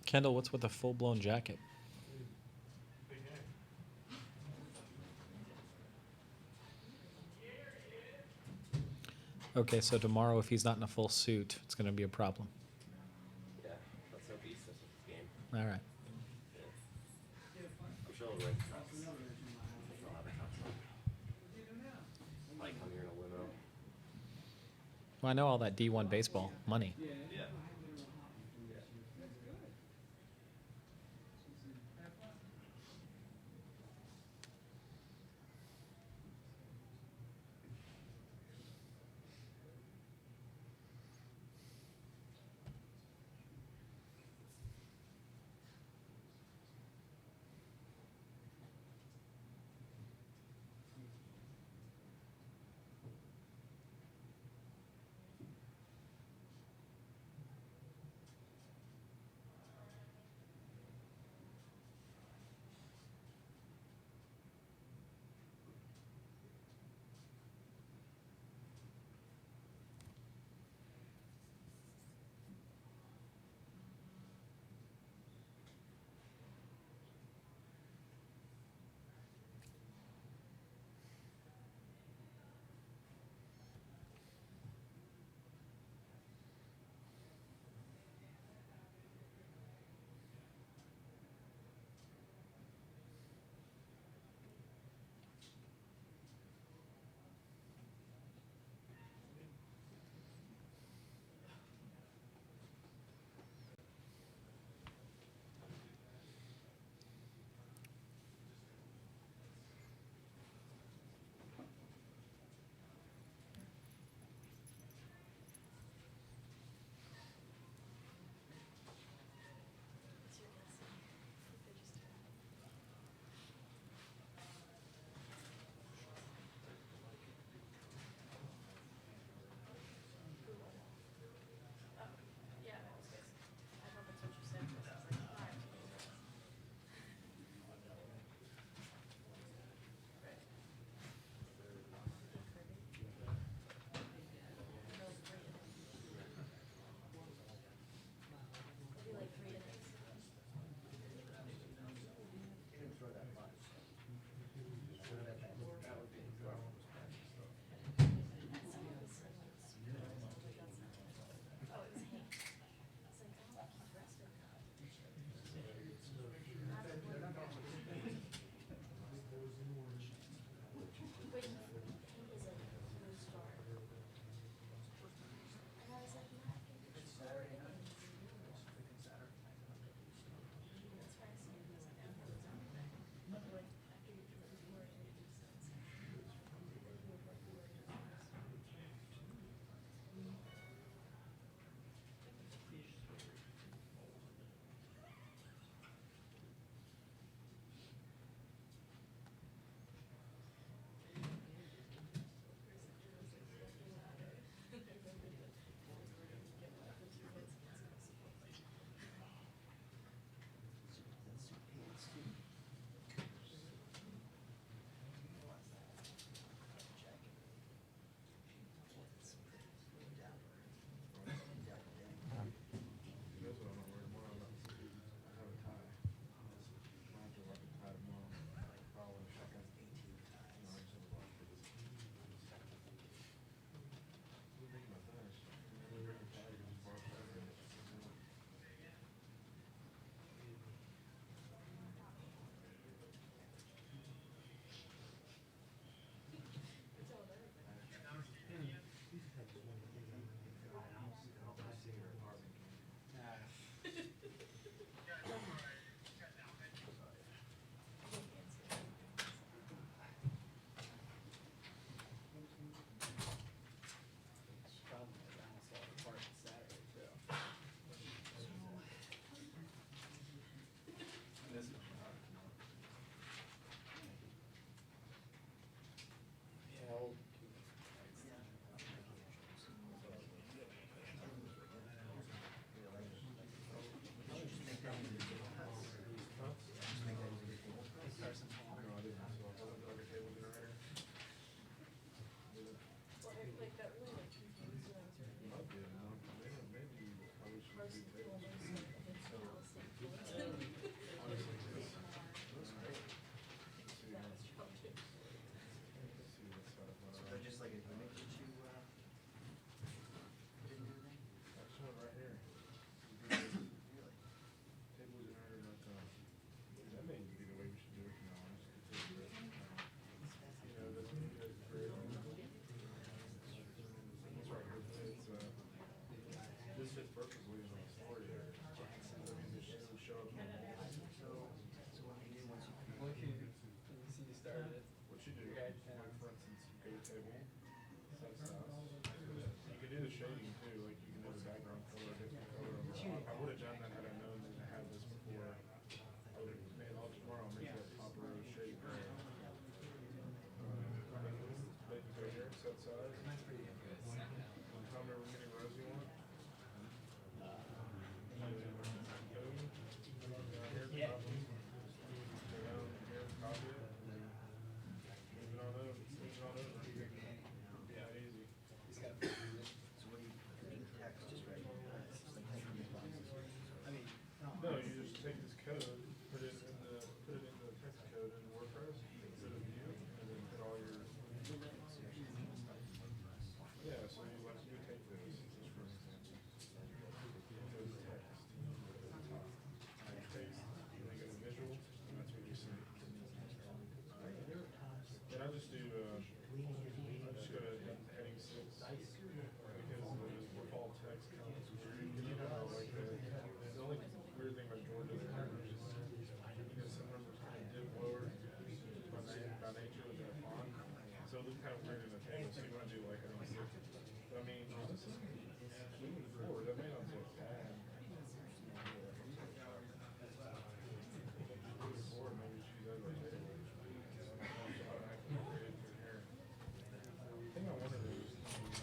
Kendall, what's with the full-blown jacket? Okay, so tomorrow, if he's not in a full suit, it's going to be a problem. Yeah, let's hope he sticks with this game. All right. Yeah. I'm sure he'll win trucks. He'll have a truck stop. Might come here in a limo. Well, I know all that D1 baseball money. Yeah. like for instance, you go to table, set size. You can do the shading too, like you can do the background color, different color on the top. I would have done that had I known that I had this before. I would have made all tomorrow. I'll make that top row shade color. Let you go here, set size. Tell me how many rows you want. No, you just take this code, put it in the text code in WordPress instead of view, and then put all your. Yeah, so you like you take this just for example. Go to text at the top. You paste, and then go to visual, and that's what you see. And I just do I just go to heading 6 because the default text comes weird. You know, like the only weird thing about Georgia is some numbers kind of dip lower by nature with that font. So it looks kind of weird in the table. So you want to do like heading 6. But I mean, moving forward, that may not look bad. Moving forward, maybe choose that right there. I think I wanted to make it cute.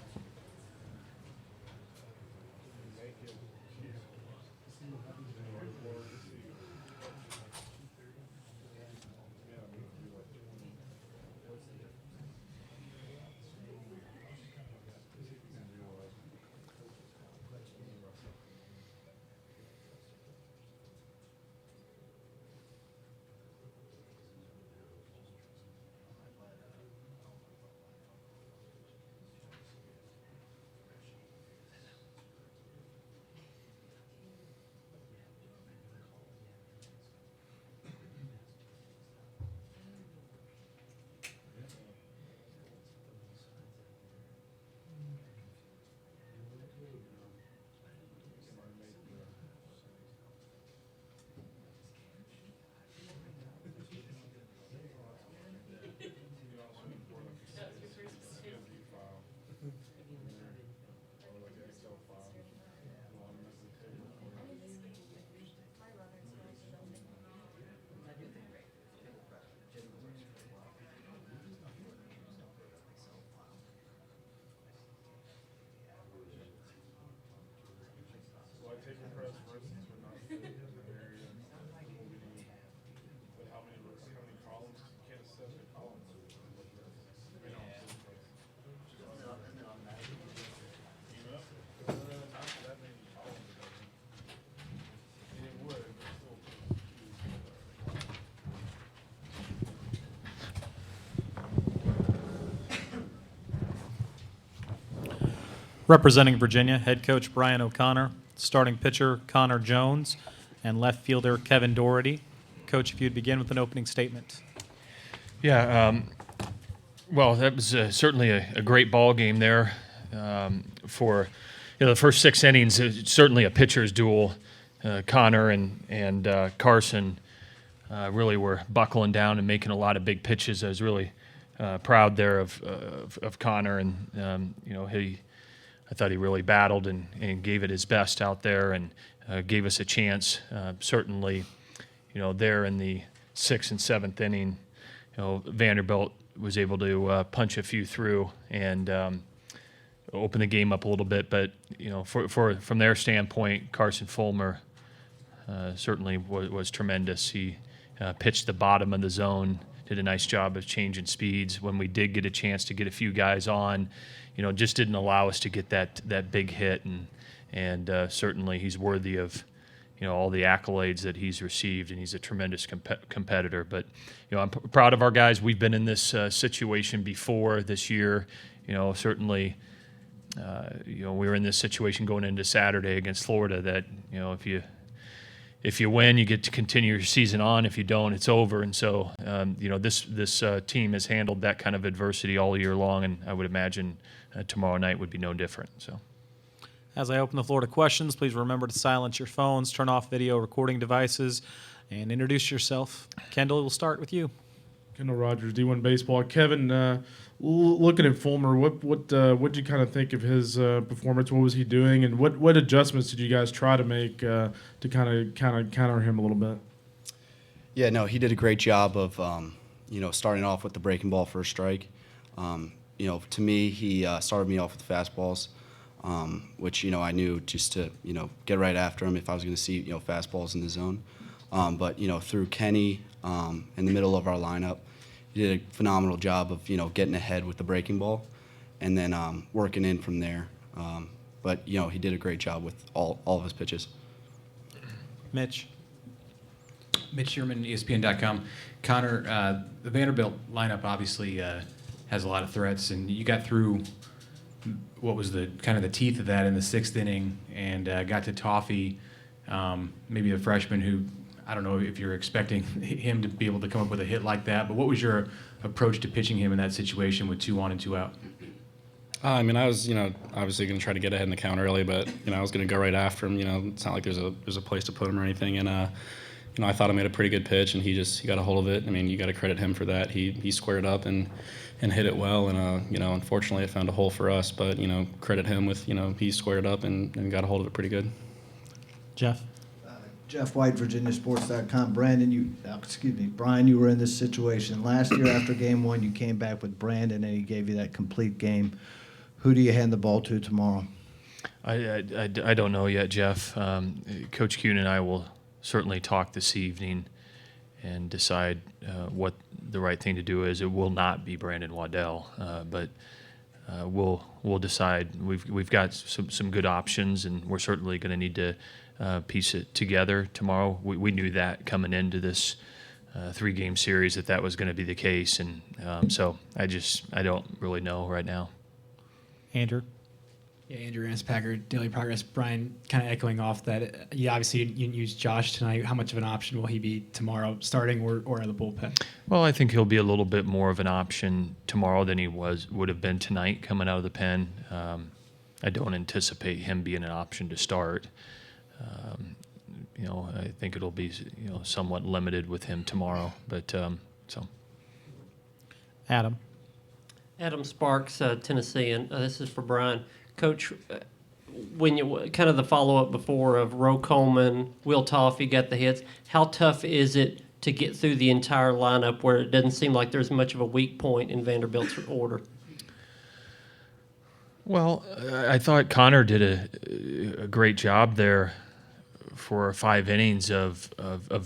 Yeah, we can do like 20. Well, I take your press, for instance, we're not in an area. But how many columns? You can't set the columns. Not that many columns. It would, but still. Representing Virginia, head coach Brian O'Connor, starting pitcher Connor Jones, and left fielder Kevin Doherty. Coach, if you'd begin with an opening statement. Yeah, well, that was certainly a great ball game there for the first 6 innings. Certainly a pitcher's duel. Connor and Carson really were buckling down and making a lot of big pitches. I was really proud there of Connor, and I thought he really battled and gave it his best out there and gave us a chance. Certainly, there in the 6th and 7th inning, Vanderbilt was able to punch a few through and open the game up a little bit. But from their standpoint, Carson Fulmer certainly was tremendous. He pitched the bottom of the zone, did a nice job of changing speeds. When we did get a chance to get a few guys on, just didn't allow us to get that big hit. And certainly he's worthy of all the accolades that he's received, and he's a tremendous competitor. But I'm proud of our guys. We've been in this situation before this year. Certainly, we were in this situation going into Saturday against Florida. That if you win, you get to continue your season on. If you don't, it's over. And so, this team has handled that kind of adversity all year long, and I would imagine tomorrow night would be no different. So. As I open the floor to questions, please remember to silence your phones, turn off video recording devices, and introduce yourself. Kendall, we'll start with you. Kendall Rogers, D1 Baseball. Kevin, looking at Fulmer, what did you kind of think of his performance? What was he doing, and what adjustments did you guys try to make to kind of counter him a little bit? Yeah, no, he did a great job of starting off with the breaking ball first strike. To me, he started me off with fastballs, which I knew just to get right after him if I was going to see fastballs in the zone. But through Kenny in the middle of our lineup, he did a phenomenal job of getting ahead with the breaking ball, and then working in from there. But he did a great job with all of his pitches. Mitch. Mitch Sherman, ESPN.com. Connor, the Vanderbilt lineup obviously has a lot of threats, and you got through what was the kind of the teeth of that in the sixth inning, and got to Toffee, maybe a freshman who, I don't know if you're expecting him to be able to come up with a hit like that, but what was your approach to pitching him in that situation with 2 on and 2 out? I was, obviously going to try to get ahead in the count early, but I was going to go right after him. It's not like there's a place to put him or anything, and I thought I made a pretty good pitch, and he got a hold of it. I mean, you got to credit him for that. He squared up and hit it well, and unfortunately it found a hole for us, but credit him with he squared up and got a hold of it pretty good. Jeff. Jeff White, VirginiaSports.com. Brian, you were in this situation last year after Game 1. You came back with Brandon, and he gave you that complete game. Who do you hand the ball to tomorrow? I don't know yet, Jeff. Coach Kuhn and I will certainly talk this evening and decide what the right thing to do is. It will not be Brandon Waddell, but we'll decide. We've got some good options, and we're certainly going to need to piece it together tomorrow. We knew that coming into this 3-game series that was going to be the case, and so I don't really know right now. Andrew. Yeah, Andrew Packer, Daily Progress. Brian, kind of echoing off that, obviously you didn't use Josh tonight. How much of an option will he be tomorrow, starting or in the bullpen? Well, I think he'll be a little bit more of an option tomorrow than he would have been tonight coming out of the pen. I don't anticipate him being an option to start. I think it'll be somewhat limited with him tomorrow. But so. Adam. Adam Sparks, Tennessean. This is for Brian. Coach, when you kind of the follow-up before of Roe Coleman, Will Toffee got the hits, how tough is it to get through the entire lineup where it doesn't seem like there's much of a weak point in Vanderbilt's order? Well, I thought Connor did a great job there for 5 innings of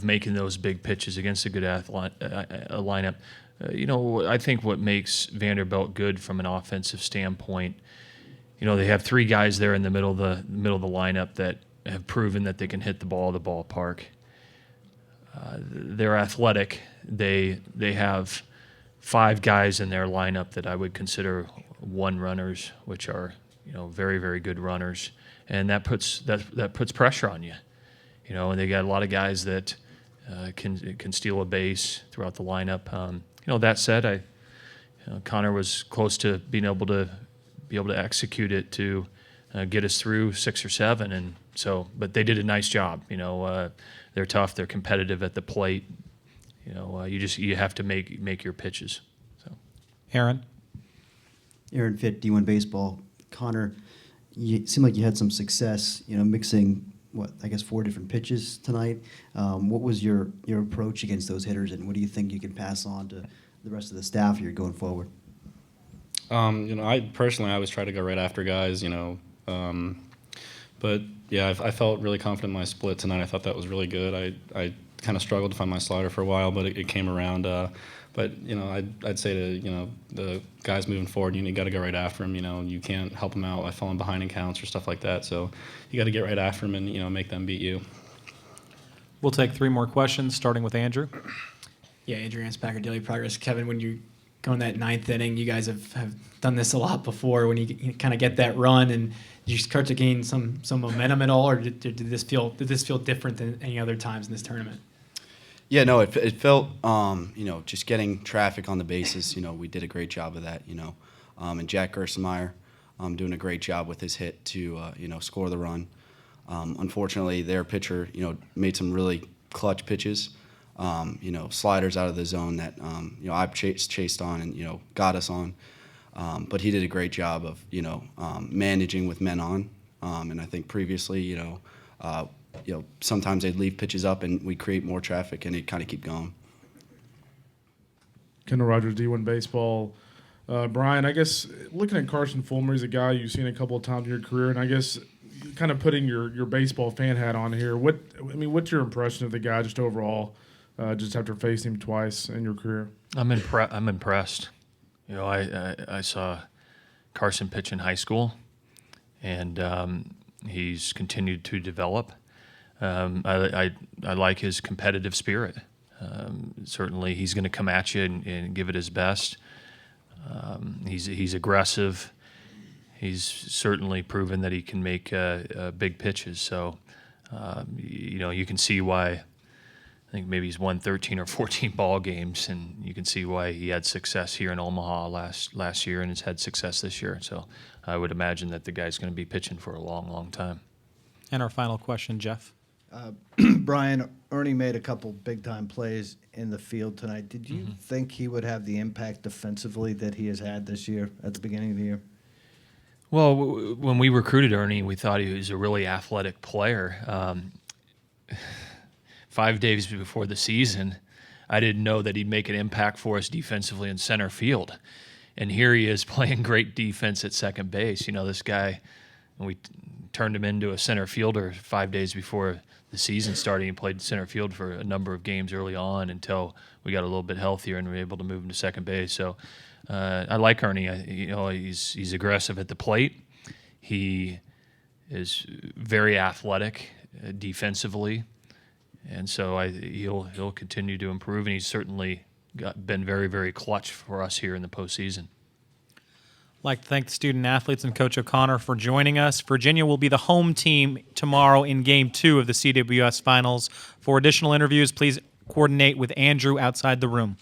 making those big pitches against a good lineup. I think what makes Vanderbilt good from an offensive standpoint, they have 3 guys there in the middle of the lineup that have proven that they can hit the ball of the ballpark. They're athletic. They have 5 guys in their lineup that I would consider 1-runners, which are very, very good runners, and that puts pressure on you. And they got a lot of guys that can steal a base throughout the lineup. That said, Connor was close to being able to execute it to get us through 6 or 7, and so. But they did a nice job. They're tough. They're competitive at the plate. You have to make your pitches. So, Aaron. Aaron Fitt, D1 Baseball. Connor, you seemed like you had some success, mixing 4 different pitches tonight. What was your approach against those hitters, and what do you think you can pass on to the rest of the staff here going forward? I personally always try to go right after guys, but yeah, I felt really confident in my split tonight. I thought that was really good. I kind of struggled to find my slider for a while, but it came around. But I'd say to the guys moving forward, you got to go right after them. You can't help them out by falling behind in counts or stuff like that. So you got to get right after them and make them beat you. We'll take 3 more questions, starting with Andrew. Yeah, Andrew Packer, Daily Progress. Kevin, when you go in that 9th inning, you guys have done this a lot before. When you kind of get that run, and did you start to gain some momentum at all, or did this feel different than any other times in this tournament? Yeah, no, it felt, just getting traffic on the bases. We did a great job of that. And Jack Gerstenmaier doing a great job with his hit to score the run. Unfortunately, their pitcher made some really clutch pitches. sliders out of the zone that, I've chased on and, got us on. But he did a great job of, managing with men on. And I think previously, sometimes they'd leave pitches up and we'd create more traffic and it'd kind of keep going. Kendall Rogers, D1 Baseball. Brian, I guess looking at Carson Fulmer, he's a guy you've seen a couple of times in your career, and I guess kind of putting your baseball fan hat on here. What's your impression of the guy just overall, just after facing him twice in your career? I'm impressed. I saw Carson pitch in high school, and he's continued to develop. I like his competitive spirit. Certainly, he's going to come at you and give it his best. He's aggressive. He's certainly proven that he can make big pitches. So, you can see why. I think maybe he's won 13 or 14 ball games, and you can see why he had success here in Omaha last year and has had success this year. So, I would imagine that the guy's going to be pitching for a long, long time. And our final question, Jeff. Brian, Ernie made a couple big-time plays in the field tonight. Did you think he would have the impact defensively that he has had this year at the beginning of the year? Well, when we recruited Ernie, we thought he was a really athletic player. 5 days before the season, I didn't know that he'd make an impact for us defensively in center field. And here he is playing great defense at second base. This guy, we turned him into a center fielder 5 days before the season started. He played center field for a number of games early on until we got a little bit healthier and were able to move him to second base. So I like Ernie. He's aggressive at the plate. He is very athletic defensively, and so he'll continue to improve. And he's certainly been very, very clutch for us here in the postseason. I'd like to thank the student athletes and Coach O'Connor for joining us. Virginia will be the home team tomorrow in Game 2 of the CWS Finals. For additional interviews, please coordinate with Andrew outside the room.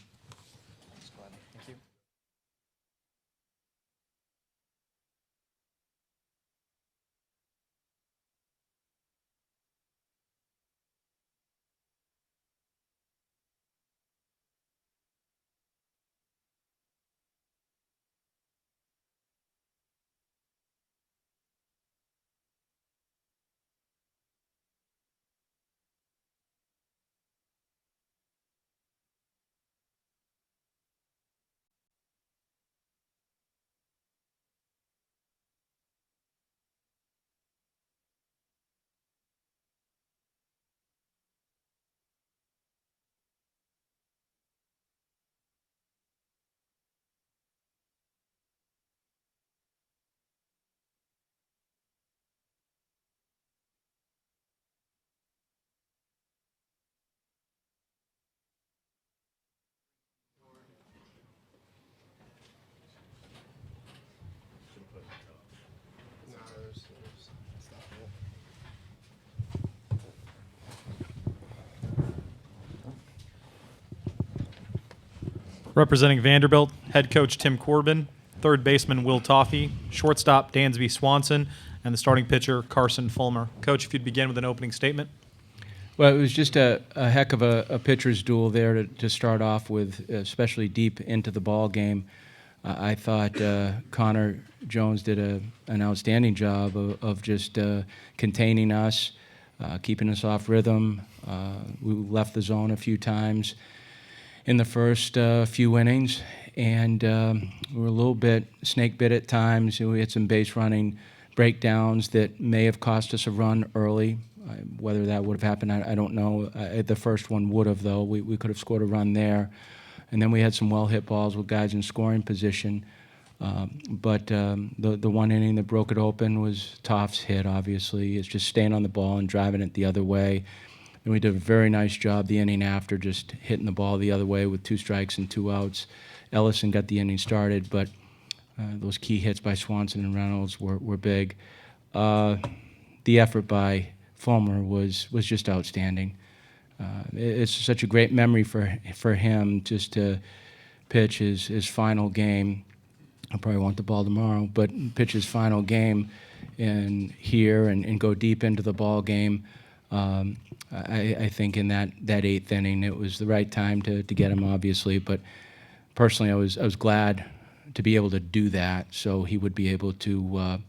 Representing Vanderbilt, head coach Tim Corbin, third baseman Will Toffee, shortstop Dansby Swanson, and the starting pitcher Carson Fulmer. Coach, if you'd begin with an opening statement. Well, it was just a heck of a pitcher's duel there to start off with, especially deep into the ball game. I thought Connor Jones did an outstanding job of just containing us, keeping us off rhythm. We left the zone a few times in the first few innings, and we were a little bit snake bit at times. We had some base running breakdowns that may have cost us a run early. Whether that would have happened, I don't know. The first one would have, though. We could have scored a run there. And then we had some well-hit balls with guys in scoring position. But the one inning that broke it open was Toff's hit, obviously. It's just staying on the ball and driving it the other way. And we did a very nice job the inning after, just hitting the ball the other way with 2 strikes and 2 outs. Ellison got the inning started, but those key hits by Swanson and Reynolds were big. The effort by Fulmer was just outstanding. It's such a great memory for him just to pitch his final game. I probably want the ball tomorrow, but pitch his final game and go deep into the ball game. I think in that eighth inning, it was the right time to get him, obviously. But personally, I was glad to be able to do that, so he would be able to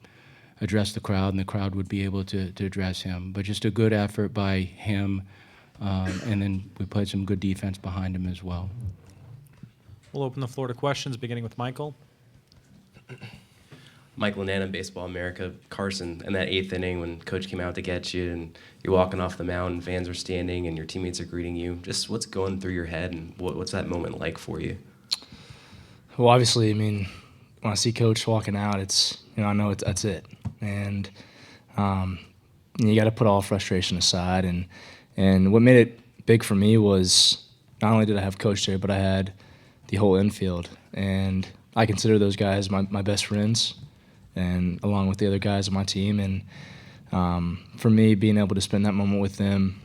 address the crowd, and the crowd would be able to address him. But just a good effort by him, and then we played some good defense behind him as well. We'll open the floor to questions, beginning with Michael. Michael Nana, Baseball America. Carson, in that eighth inning when Coach came out to get you and you're walking off the mound and fans are standing and your teammates are greeting you, just what's going through your head and what's that moment like for you? Well, obviously, I mean, when I see Coach walking out, it's, I know that's it. And you got to put all frustration aside. And what made it big for me was not only did I have Coach there, but I had the whole infield. And I consider those guys my best friends, and along with the other guys on my team. And for me, being able to spend that moment with them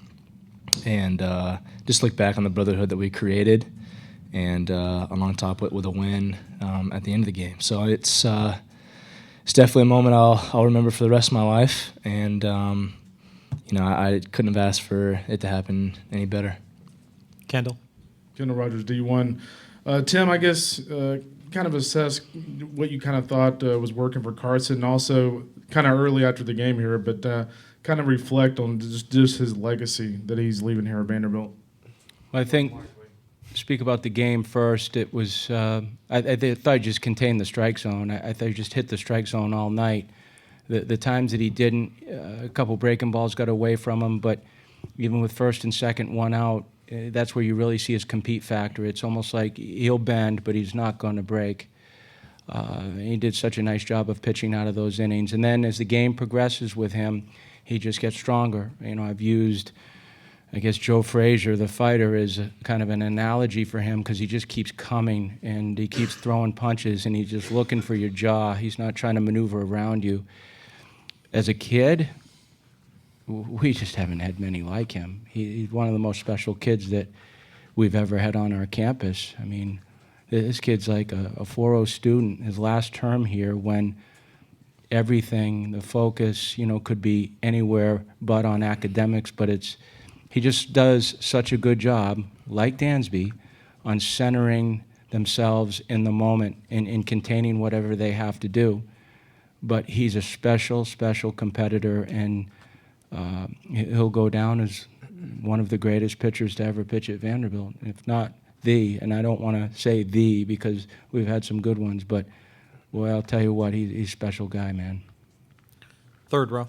and just look back on the brotherhood that we created, and on top with a win at the end of the game. So it's definitely a moment I'll remember for the rest of my life. And I couldn't have asked for it to happen any better. Kendall. Kendall Rogers, D1. Tim, I guess kind of assess what you kind of thought was working for Carson, and also kind of early after the game here, but kind of reflect on just his legacy that he's leaving here at Vanderbilt. Well, I think, speak about the game first, it was, I thought he just contained the strike zone. I thought he just hit the strike zone all night. The times that he didn't, a couple breaking balls got away from him, but even with first and second, one out, that's where you really see his compete factor. It's almost like he'll bend, but he's not going to break. He did such a nice job of pitching out of those innings. And then as the game progresses with him, he just gets stronger. I've used, I guess, Joe Frazier, the fighter, is kind of an analogy for him, because he just keeps coming and he keeps throwing punches and he's just looking for your jaw. He's not trying to maneuver around you. As a kid, we just haven't had many like him. He's one of the most special kids that we've ever had on our campus. I mean, this kid's like a 4.0 student. His last term here, when everything, the focus, could be anywhere but on academics, but he just does such a good job, like Dansby, on centering themselves in the moment and in containing whatever they have to do. But he's a special, special competitor, and he'll go down as one of the greatest pitchers to ever pitch at Vanderbilt, if not the. And I don't want to say the, because we've had some good ones, but boy, I'll tell you what, he's a special guy, man. Third row.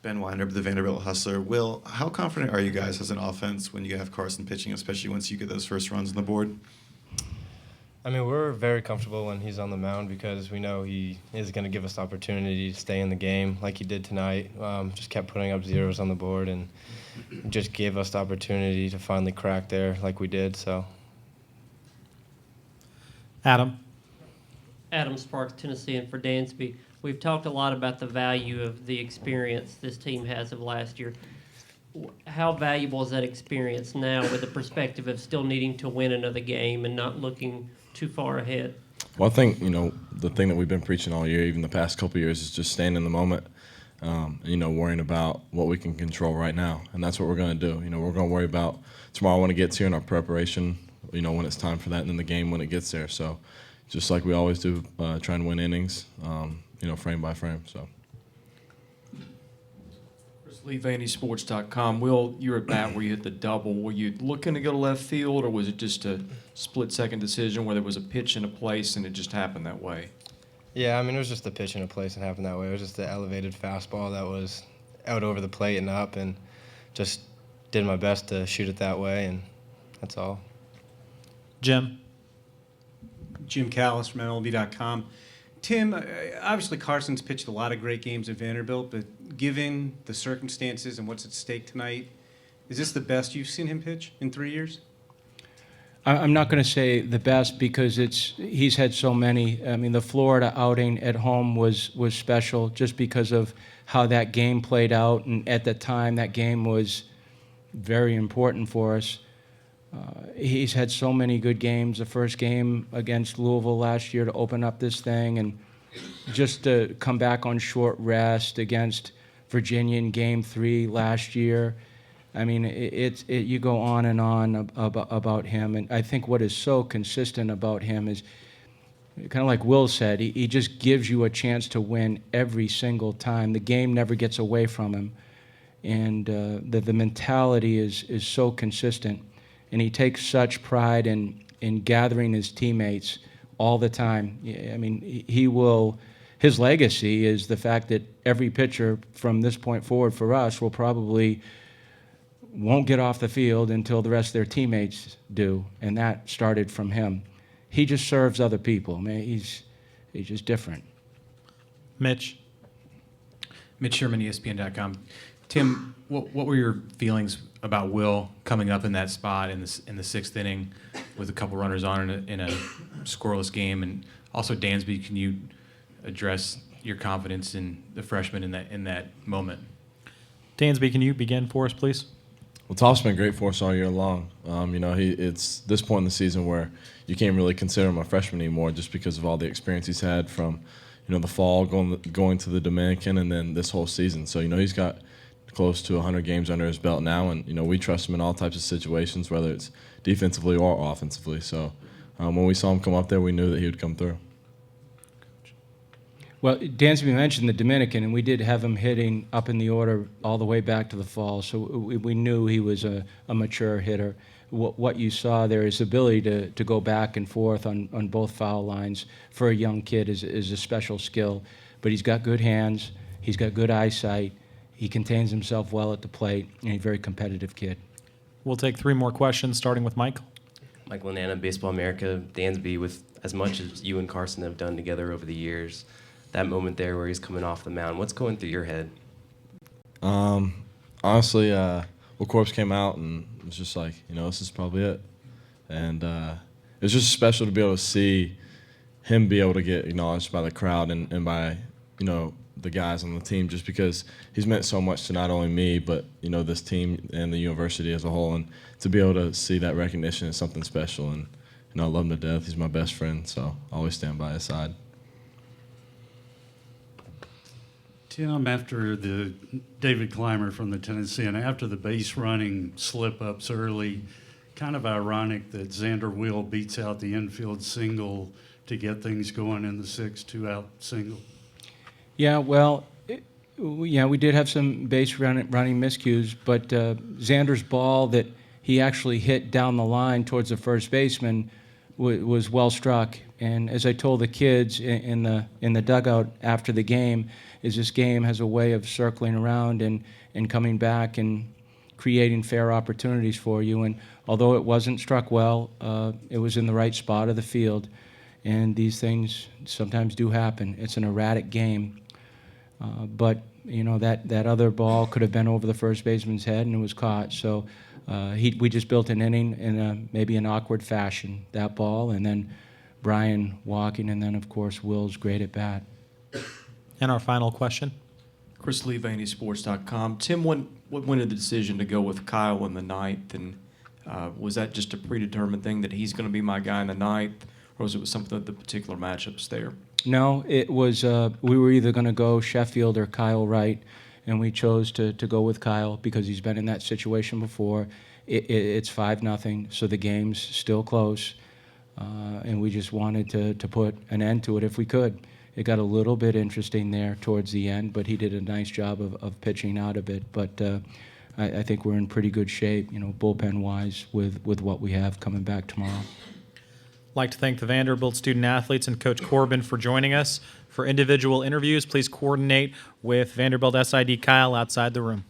Ben Weinrib, the Vanderbilt Hustler. Will, how confident are you guys as an offense when you have Carson pitching, especially once you get those first runs on the board? I mean, we're very comfortable when he's on the mound, because we know he is going to give us the opportunity to stay in the game like he did tonight. Just kept putting up zeros on the board and just gave us the opportunity to finally crack there like we did. So, Adam. Adam Sparks, Tennessee, and for Dansby. We've talked a lot about the value of the experience this team has of last year. How valuable is that experience now, with the perspective of still needing to win another game and not looking too far ahead? Well, I think, the thing that we've been preaching all year, even the past couple of years, is just staying in the moment, worrying about what we can control right now. And that's what we're going to do. We're going to worry about tomorrow when it gets here in our preparation, when it's time for that, and then the game when it gets there. So just like we always do, try and win innings, frame by frame. So. LeeVandySports.com. Will, you were at bat where you hit the double. Were you looking to go to left field, or was it just a split-second decision where there was a pitch in a place and it just happened that way? yeah, I mean, it was just a pitch in a place and happened that way. It was just an elevated fastball that was out over the plate and up, and just did my best to shoot it that way, and that's all. Jim. Jim Callis from MLB.com. Tim, obviously Carson's pitched a lot of great games at Vanderbilt, but given the circumstances and what's at stake tonight, is this the best you've seen him pitch in 3 years? I'm not going to say the best, because he's had so many. I mean, the Florida outing at home was special just because of how that game played out, and at the time that game was very important for us. He's had so many good games. The first game against Louisville last year to open up this thing, and just to come back on short rest against Virginia in Game 3 last year. I mean, you go on and on about him, and I think what is so consistent about him is kind of like Will said, he just gives you a chance to win every single time. The game never gets away from him, and the mentality is so consistent, and he takes such pride in gathering his teammates all the time. I mean, his legacy is the fact that every pitcher from this point forward for us won't get off the field until the rest of their teammates do, and that started from him. He just serves other people. I mean, he's just different. Mitch Sherman, ESPN.com. Tim, what were your feelings about Will coming up in that spot in the sixth inning with a couple runners on in a scoreless game? And also, Dansby, can you address your confidence in the freshman in that moment? Dansby, can you begin for us, please? Well, Toph's been great for us all year long. It's this point in the season where you can't really consider him a freshman anymore just because of all the experience he's had from, the fall, going to the Dominican, and then this whole season. So, he's got close to 100 games under his belt now, and, we trust him in all types of situations, whether it's defensively or offensively. So when we saw him come up there, we knew that he would come through. Well, Dansby mentioned the Dominican, and we did have him hitting up in the order all the way back to the fall, so we knew he was a mature hitter. What you saw there, his ability to go back and forth on both foul lines for a young kid is a special skill. But he's got good hands, he's got good eyesight, he contains himself well at the plate, and he's a very competitive kid. We'll take 3 more questions, starting with Michael. Michael Nana, Baseball America. Dansby, with as much as you and Carson have done together over the years, that moment there where he's coming off the mound, what's going through your head? Honestly, Corpse came out and it was just like, this is probably it. And it was just special to be able to see him be able to get acknowledged by the crowd and by, the guys on the team, just because he's meant so much to not only me, but, this team and the university as a whole. And to be able to see that recognition is something special. And, I love him to death. He's my best friend, so I always stand by his side. Tim, after the David Clymer from the Tennessee, and after the base running slip-ups early, kind of ironic that Xander Will beats out the infield single to get things going in the 6th, 2-out single. Yeah, well, we did have some base running miscues, but Xander's ball that he actually hit down the line towards the first baseman was well struck. And as I told the kids in the dugout after the game, is this game has a way of circling around and coming back and creating fair opportunities for you. And although it wasn't struck well, it was in the right spot of the field. And these things sometimes do happen. It's an erratic game. But, that other ball could have been over the first baseman's head and it was caught. So we just built an inning in maybe an awkward fashion, that ball, and then Brian walking, and then, of course, Will's great at bat. And our final question. Chris Lee, VandySports.com. Tim, what went into the decision to go with Kyle in the 9th? And was that just a predetermined thing that he's going to be my guy in the 9th, or was it something of the particular matchups there? No, it was we were either going to go Sheffield or Kyle Wright, and we chose to go with Kyle because he's been in that situation before. It's 5-0, so the game's still close, and we just wanted to put an end to it if we could. It got a little bit interesting there towards the end, but he did a nice job of pitching out of it. But I think we're in pretty good shape, bullpen-wise, with what we have coming back tomorrow. I'd like to thank the Vanderbilt student-athletes and Coach Corbin for joining us. For individual interviews, please coordinate with Vanderbilt SID Kyle outside the room.